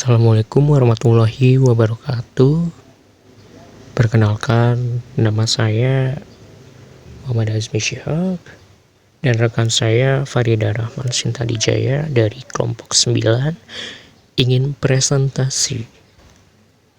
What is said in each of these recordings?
Assalamualaikum warahmatullahi wabarakatuh. Perkenalkan, nama saya Muhammad Azmi Syihab dan rekan saya Farida Rahman Sintadijaya dari kelompok 9 ingin presentasi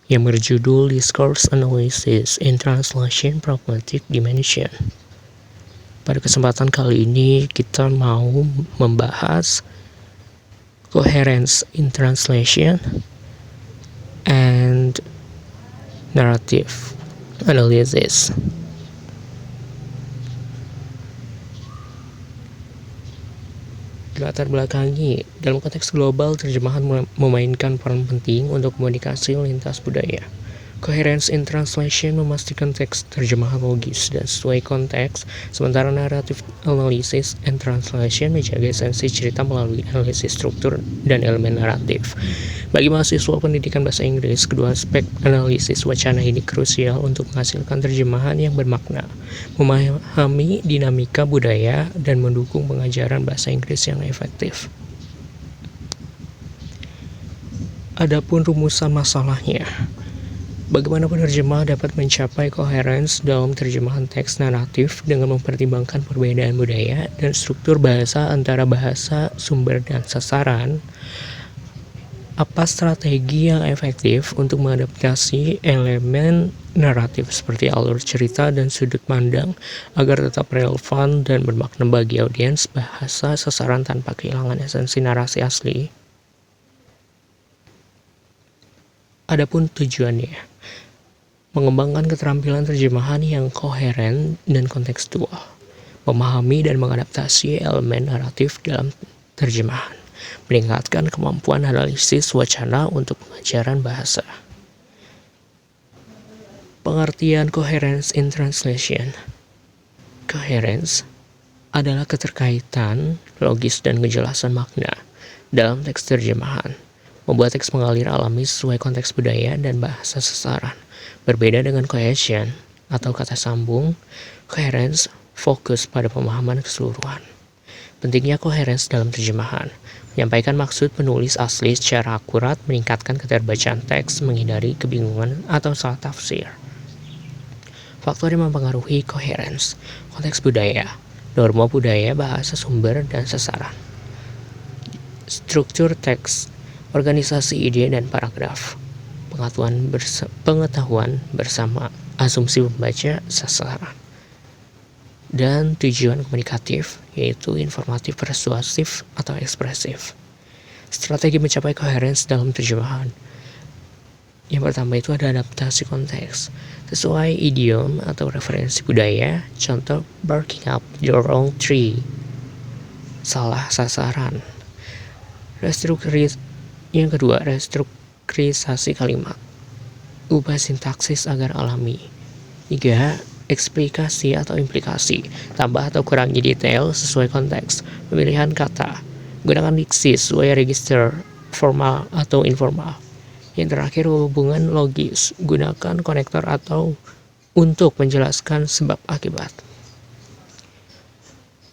yang berjudul Discourse Analysis in Translation Pragmatic Dimension. Pada kesempatan kali ini kita mau membahas coherence in translation and narrative analysis. Latar belakangi, dalam konteks global, terjemahan memainkan peran penting untuk komunikasi lintas budaya. Coherence in translation memastikan teks terjemahan logis dan sesuai konteks, sementara narrative analysis and translation menjaga esensi cerita melalui analisis struktur dan elemen naratif. Bagi mahasiswa pendidikan bahasa Inggris, kedua aspek analisis wacana ini krusial untuk menghasilkan terjemahan yang bermakna, memahami dinamika budaya, dan mendukung pengajaran bahasa Inggris yang efektif. Adapun rumusan masalahnya, bagaimana penerjemah dapat mencapai coherence dalam terjemahan teks naratif dengan mempertimbangkan perbedaan budaya dan struktur bahasa antara bahasa sumber dan sasaran? Apa strategi yang efektif untuk mengadaptasi elemen naratif seperti alur cerita dan sudut pandang agar tetap relevan dan bermakna bagi audiens bahasa sasaran tanpa kehilangan esensi narasi asli? Adapun tujuannya, mengembangkan keterampilan terjemahan yang koheren dan kontekstual, memahami dan mengadaptasi elemen naratif dalam terjemahan, meningkatkan kemampuan analisis wacana untuk pengajaran bahasa. Pengertian coherence in translation. Coherence adalah keterkaitan logis dan kejelasan makna dalam teks terjemahan, membuat teks mengalir alami sesuai konteks budaya dan bahasa sasaran. Berbeda dengan cohesion atau kata sambung, coherence fokus pada pemahaman keseluruhan. Pentingnya coherence dalam terjemahan, menyampaikan maksud penulis asli secara akurat, meningkatkan keterbacaan teks, menghindari kebingungan atau salah tafsir. Faktor yang mempengaruhi coherence, konteks budaya, norma budaya, bahasa sumber dan sasaran. Struktur teks, organisasi ide dan paragraf, pengetahuan bersama asumsi pembaca sasaran, dan tujuan komunikatif, yaitu informatif, persuasif, atau ekspresif. Strategi mencapai coherence dalam terjemahan. Yang pertama itu ada adaptasi konteks, sesuai idiom atau referensi budaya, contoh barking up the wrong tree, salah sasaran. Yang kedua, restrukturisasi kalimat, ubah sintaksis agar alami. 3. Eksplikasi atau implikasi, tambah atau kurangi detail sesuai konteks. Pemilihan kata, gunakan diksi sesuai register, formal atau informal. Yang terakhir, hubungan logis, gunakan konektor atau untuk menjelaskan sebab akibat.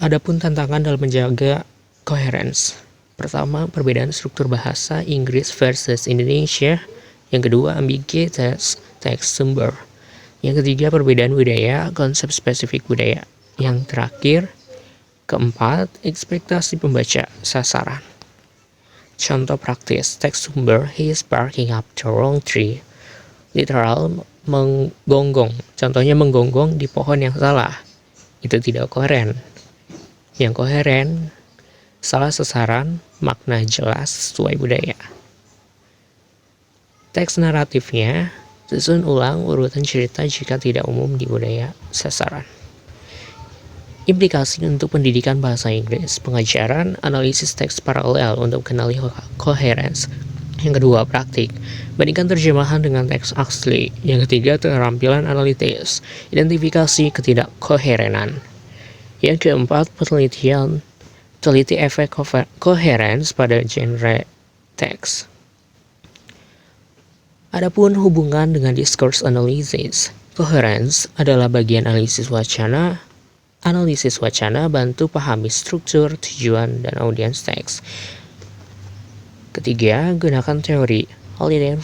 Adapun tantangan dalam menjaga coherence. Pertama, perbedaan struktur bahasa Inggris versus Indonesia. Yang kedua, ambiguitas teks sumber. Yang ketiga, perbedaan budaya, konsep spesifik budaya. Yang terakhir, keempat, ekspektasi pembaca sasaran. Contoh praktis, teks sumber, he is barking up the wrong tree. Literal, menggonggong. Contohnya menggonggong di pohon yang salah. Itu tidak koheren. Yang koheren, salah sasaran, makna jelas sesuai budaya. Teks naratifnya, susun ulang urutan cerita jika tidak umum di budaya sasaran. Implikasi untuk pendidikan bahasa Inggris, pengajaran, analisis teks paralel untuk mengenali coherence. Yang kedua, praktik, bandingkan terjemahan dengan teks asli. Yang ketiga, keterampilan analitis, identifikasi ketidakkoherenan. Yang keempat, penelitian, teliti efek coherence pada genre teks. Adapun hubungan dengan discourse analysis, coherence adalah bagian analisis wacana. Analisis wacana bantu pahami struktur, tujuan, dan audiens teks. Ketiga, gunakan teori Holiday and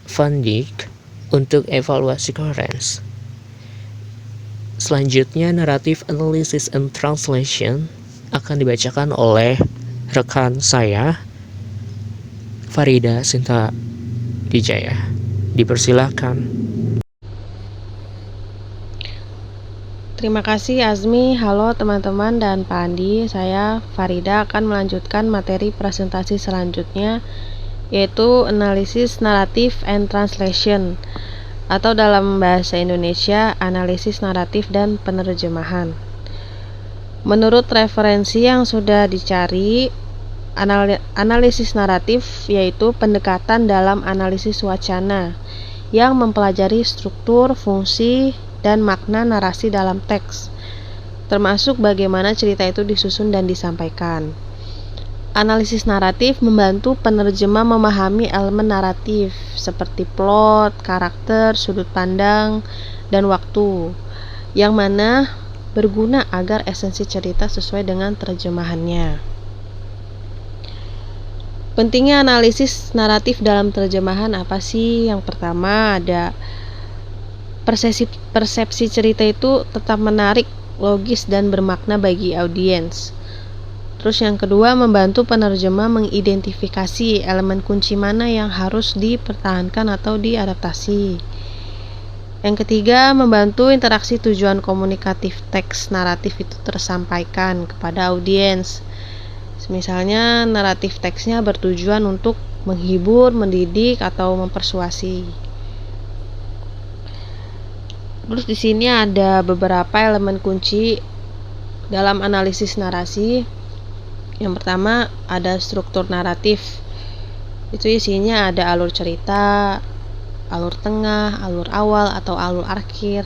Van Dijk untuk evaluasi coherence. Selanjutnya, Narrative Analysis and Translation akan dibacakan oleh rekan saya, Farida Sinta Dijaya. Dipersilakan. Terima kasih Azmi. Halo teman-teman dan Pak Andi. Saya Farida akan melanjutkan materi presentasi selanjutnya, yaitu Analisis Narrative and Translation, atau dalam bahasa Indonesia analisis naratif dan penerjemahan. Menurut referensi yang sudah dicari, analisis naratif yaitu pendekatan dalam analisis wacana yang mempelajari struktur, fungsi, dan makna narasi dalam teks, termasuk bagaimana cerita itu disusun dan disampaikan. Analisis naratif membantu penerjemah memahami elemen naratif seperti plot, karakter, sudut pandang, dan waktu, yang mana berguna agar esensi cerita sesuai dengan terjemahannya. Pentingnya analisis naratif dalam terjemahan apa sih? Yang pertama ada persepsi cerita itu tetap menarik, logis, dan bermakna bagi audiens. Terus yang kedua, membantu penerjemah mengidentifikasi elemen kunci mana yang harus dipertahankan atau diadaptasi. Yang ketiga, membantu interaksi tujuan komunikatif teks naratif itu tersampaikan kepada audiens. Misalnya naratif teksnya bertujuan untuk menghibur, mendidik, atau mempersuasi. Terus di sini ada beberapa elemen kunci dalam analisis narasi. Yang pertama ada struktur naratif. Itu isinya ada alur cerita, alur tengah, alur awal atau alur akhir.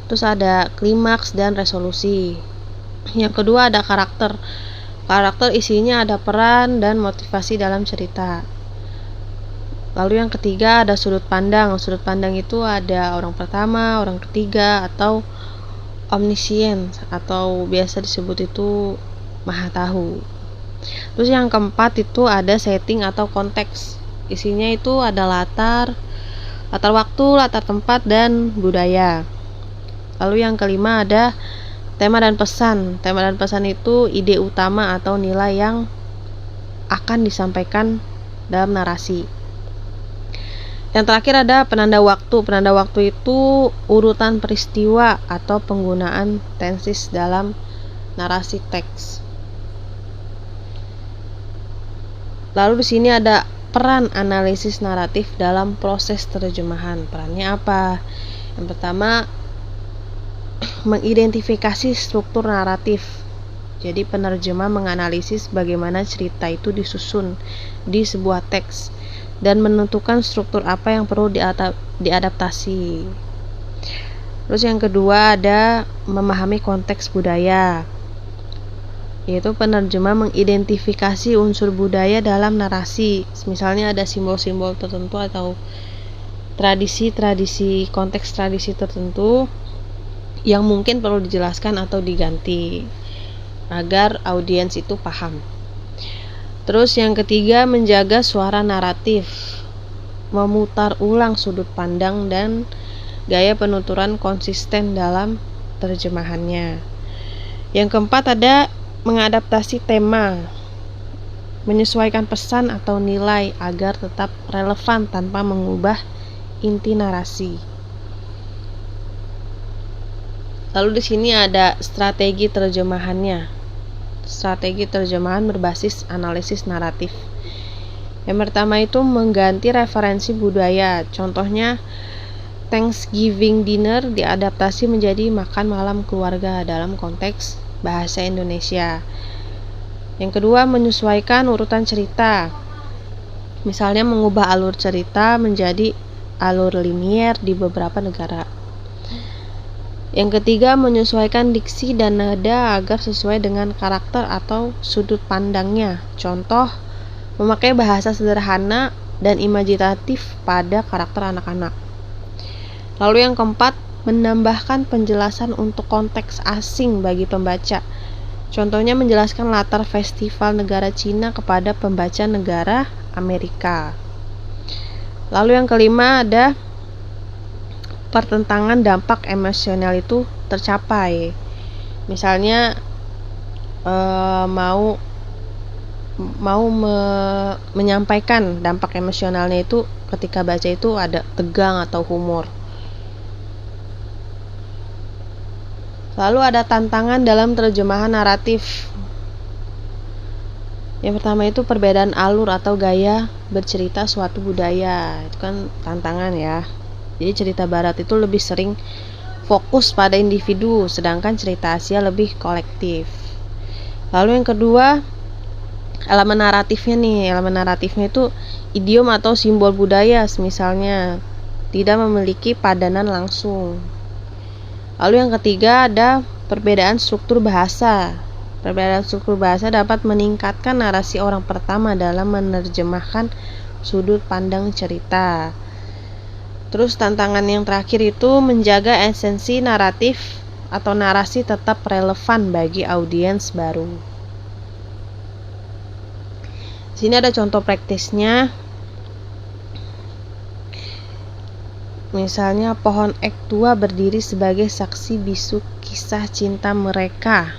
Terus ada klimaks dan resolusi. Yang kedua ada karakter. Karakter isinya ada peran dan motivasi dalam cerita. Lalu yang ketiga ada sudut pandang. Sudut pandang itu ada orang pertama, orang ketiga, atau omniscient, atau biasa disebut itu maha tahu. Terus yang keempat itu ada setting atau konteks. Isinya itu ada latar waktu, latar tempat, dan budaya. Lalu yang kelima ada tema dan pesan. Tema dan pesan itu ide utama atau nilai yang akan disampaikan dalam narasi. Yang terakhir ada penanda waktu. Penanda waktu itu urutan peristiwa atau penggunaan tenses dalam narasi teks. Lalu di sini ada peran analisis naratif dalam proses terjemahan. Perannya apa? Yang pertama, mengidentifikasi struktur naratif. Jadi penerjemah menganalisis bagaimana cerita itu disusun di sebuah teks dan menentukan struktur apa yang perlu diadaptasi. Terus yang kedua ada memahami konteks budaya, yaitu penerjemah mengidentifikasi unsur budaya dalam narasi. Misalnya ada simbol-simbol tertentu atau tradisi-tradisi, konteks tradisi tertentu yang mungkin perlu dijelaskan atau diganti agar audiens itu paham. Terus yang ketiga menjaga suara naratif, memutar ulang sudut pandang dan gaya penuturan konsisten dalam terjemahannya. Yang keempat ada mengadaptasi tema, menyesuaikan pesan atau nilai agar tetap relevan tanpa mengubah inti narasi. Lalu di sini ada strategi terjemahannya. Strategi terjemahan berbasis analisis naratif. Yang pertama itu mengganti referensi budaya. Contohnya Thanksgiving dinner diadaptasi menjadi makan malam keluarga dalam konteks bahasa Indonesia. Yang kedua, menyesuaikan urutan cerita. Misalnya mengubah alur cerita menjadi alur linier di beberapa negara. Yang ketiga, menyesuaikan diksi dan nada agar sesuai dengan karakter atau sudut pandangnya. Contoh, memakai bahasa sederhana dan imajinatif pada karakter anak-anak. Lalu yang keempat, menambahkan penjelasan untuk konteks asing bagi pembaca. Contohnya menjelaskan latar festival negara Cina kepada pembaca negara Amerika. Lalu yang kelima ada pertentangan dampak emosional itu tercapai. Misalnya menyampaikan dampak emosionalnya itu ketika baca itu ada tegang atau humor. Lalu ada tantangan dalam terjemahan naratif. Yang pertama itu perbedaan alur atau gaya bercerita suatu budaya. Itu kan tantangan ya. Jadi cerita barat itu lebih sering fokus pada individu, sedangkan cerita Asia lebih kolektif. Lalu yang kedua, elemen naratifnya itu idiom atau simbol budaya, misalnya tidak memiliki padanan langsung. Lalu yang ketiga ada perbedaan struktur bahasa. Perbedaan struktur bahasa dapat meningkatkan narasi orang pertama dalam menerjemahkan sudut pandang cerita. Terus tantangan yang terakhir itu menjaga esensi naratif atau narasi tetap relevan bagi audiens baru. Sini ada contoh praktisnya. Misalnya pohon ek tua berdiri sebagai saksi bisu kisah cinta mereka.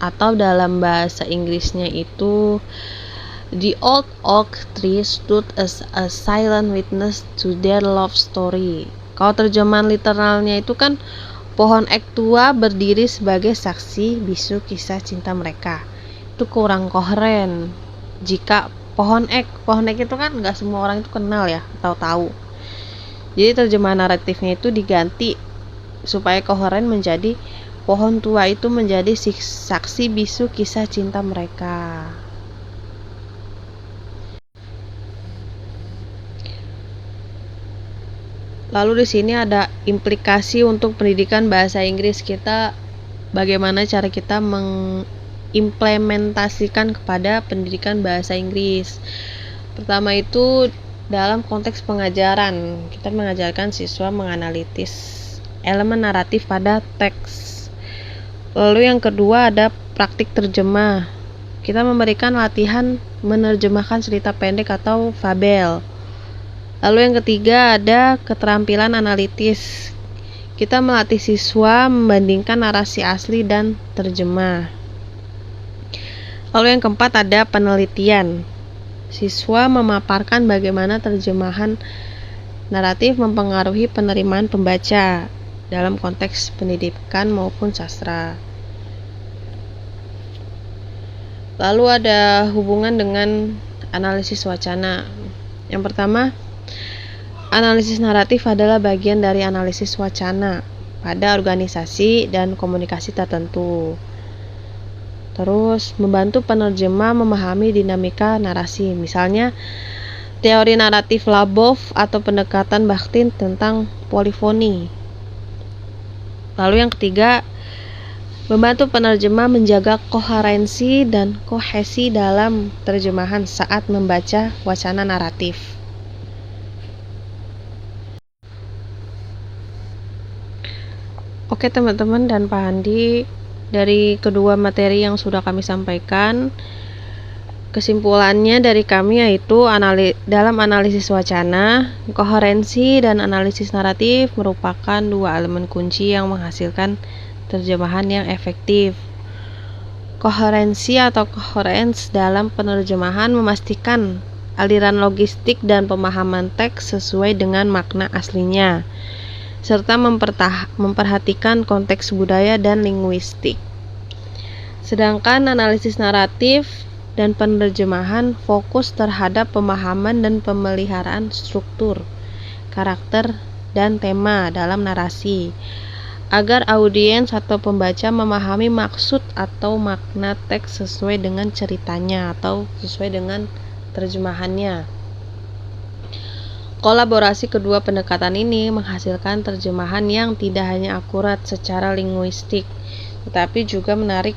Atau dalam bahasa Inggrisnya itu the old oak tree stood as a silent witness to their love story. Kalau terjemahan literalnya itu kan pohon ek tua berdiri sebagai saksi bisu kisah cinta mereka. Itu kurang koheren. Jika pohon ek itu kan nggak semua orang itu kenal ya atau tahu. Jadi terjemahan naratifnya itu diganti supaya koheren menjadi pohon tua itu menjadi saksi bisu kisah cinta mereka. Lalu di sini ada implikasi untuk pendidikan bahasa Inggris kita, bagaimana cara kita mengimplementasikan kepada pendidikan bahasa Inggris. Pertama itu dalam konteks pengajaran, kita mengajarkan siswa menganalitis elemen naratif pada teks. Lalu yang kedua ada praktik terjemah. Kita memberikan latihan menerjemahkan cerita pendek atau fabel. Lalu yang ketiga ada keterampilan analitis. Kita melatih siswa membandingkan narasi asli dan terjemah. Lalu yang keempat ada penelitian. Siswa memaparkan bagaimana terjemahan naratif mempengaruhi penerimaan pembaca dalam konteks pendidikan maupun sastra. Lalu ada hubungan dengan analisis wacana. Yang pertama, analisis naratif adalah bagian dari analisis wacana pada organisasi dan komunikasi tertentu. Terus, membantu penerjemah memahami dinamika narasi. Misalnya, teori naratif Labov atau pendekatan Bakhtin tentang polifoni. Lalu yang ketiga, membantu penerjemah menjaga koherensi dan kohesi dalam terjemahan saat membaca wacana naratif. Oke teman-teman dan Pak Handi, dari kedua materi yang sudah kami sampaikan, kesimpulannya dari kami yaitu dalam analisis wacana, koherensi dan analisis naratif merupakan dua elemen kunci yang menghasilkan terjemahan yang efektif. Koherensi atau coherence dalam penerjemahan memastikan aliran logistik dan pemahaman teks sesuai dengan makna aslinya, serta memperhatikan konteks budaya dan linguistik. Sedangkan analisis naratif dan penerjemahan fokus terhadap pemahaman dan pemeliharaan struktur, karakter, dan tema dalam narasi, agar audiens atau pembaca memahami maksud atau makna teks sesuai dengan ceritanya atau sesuai dengan terjemahannya. Kolaborasi kedua pendekatan ini menghasilkan terjemahan yang tidak hanya akurat secara linguistik, tetapi juga menarik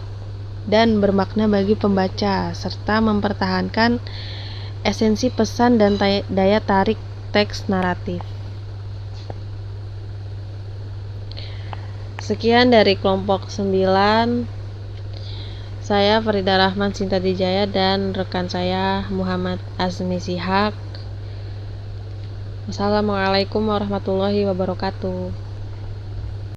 dan bermakna bagi pembaca, serta mempertahankan esensi pesan dan daya tarik teks naratif. Sekian dari kelompok 9. Saya Farida Rahman Sinta Dijaya dan rekan saya Muhammad Azmi Sihak. Wassalamualaikum warahmatullahi wabarakatuh.